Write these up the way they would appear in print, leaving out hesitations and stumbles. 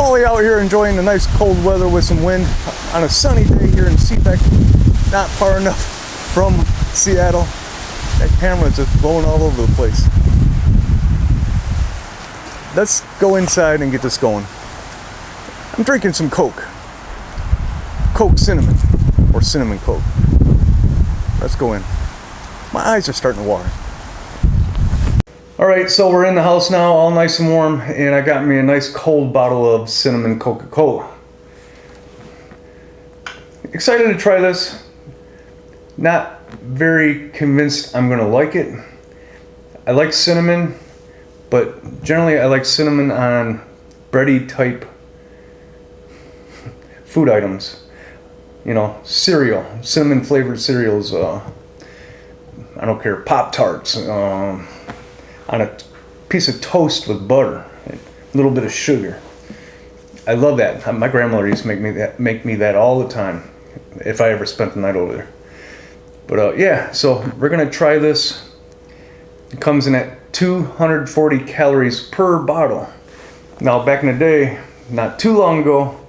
Paulie out here enjoying the nice cold weather with some wind on a sunny day here in Seebeck, not far enough from Seattle. That camera's just blowing all over the place. Let's go inside and get this going. I'm drinking some Coke. Coke cinnamon, or cinnamon Coke. Let's go in. My eyes are starting to water. Alright, so we're in the house now, all nice and warm, and I got me a nice cold bottle of cinnamon Coca-Cola. Excited to try this. Not very convinced I'm gonna like it. I like cinnamon, but generally I like cinnamon on bready type food items. You know, cereal, cinnamon flavored cereals, I don't care, Pop-Tarts, on a piece of toast with butter, a little bit of sugar. I love that. My grandmother used to make me that all the time if I ever spent the night over there. But yeah, so we're gonna try this. It comes in at 240 calories per bottle. Now back in the day, not too long ago,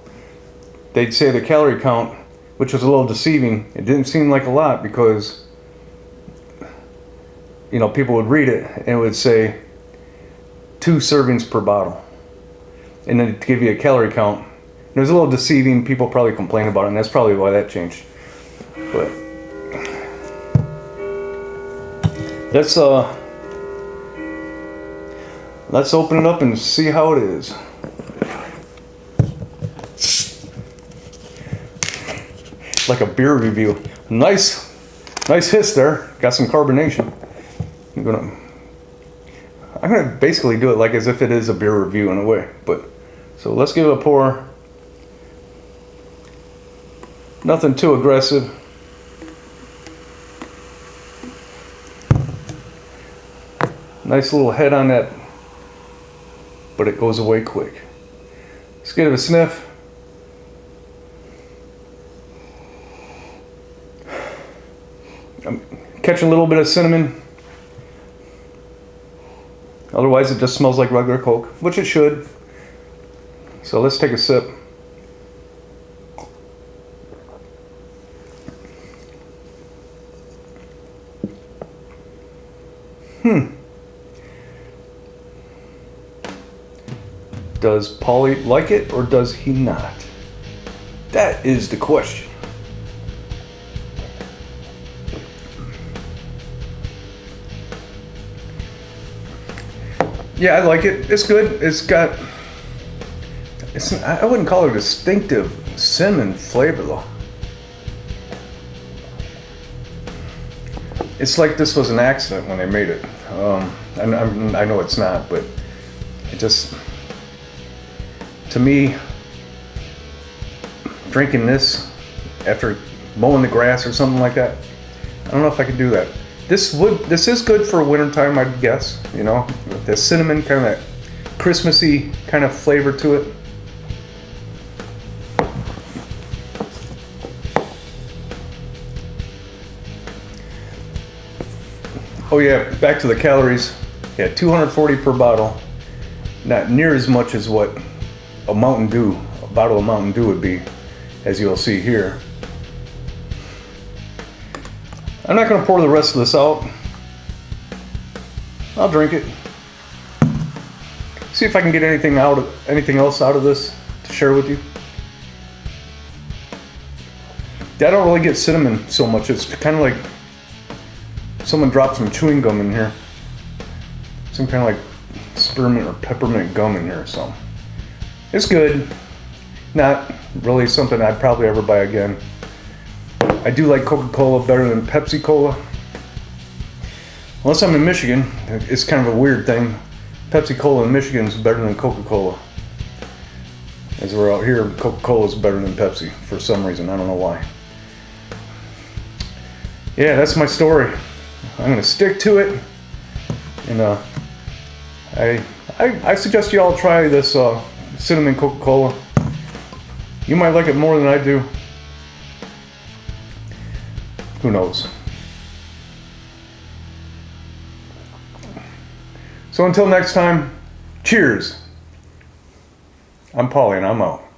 they'd say the calorie count, which was a little deceiving. It didn't seem like a lot because, you know, people would read it and it would say 2 servings per bottle. And then to give you a calorie count. It was a little deceiving. People probably complain about it, and that's probably why that changed. But let's open it up and see how it is. Like a beer review. Nice hiss there. Got some carbonation. I'm gonna basically do it like as if it is a beer review in a way. But so let's give it a pour. Nothing too aggressive. Nice little head on that, but it goes away quick. Let's give it a sniff. I'm catching a little bit of cinnamon. Otherwise it just smells like regular Coke, which it should. So let's take a sip. Does Paulie like it or does he not? That is the question. Yeah, I like it. It's good. I wouldn't call it a distinctive cinnamon flavor though. It's like this was an accident when they made it. I know it's not, but it just, to me, drinking this after mowing the grass or something like that, I don't know if I could do that. This is good for wintertime, I'd guess. You know, the cinnamon, kind of that Christmassy kind of flavor to it. Oh yeah, back to the calories. Yeah, 240 per bottle. Not near as much as what a bottle of Mountain Dew would be, as you'll see here. I'm not going to pour the rest of this out. I'll drink it. See if I can get anything else out of this to share with you. I don't really get cinnamon so much. It's kind of like someone dropped some chewing gum in here. Some kind of like spearmint or peppermint gum in here. So it's good. Not really something I'd probably ever buy again. I do like Coca-Cola better than Pepsi-Cola. Unless I'm in Michigan, it's kind of a weird thing. Pepsi-Cola in Michigan is better than Coca-Cola. As we're out here, Coca-Cola is better than Pepsi for some reason. I don't know why. Yeah, that's my story. I'm gonna stick to it, and I suggest you all try this cinnamon Coca-Cola. You might like it more than I do. Who knows? So until next time, cheers. I'm Paulie, and I'm out.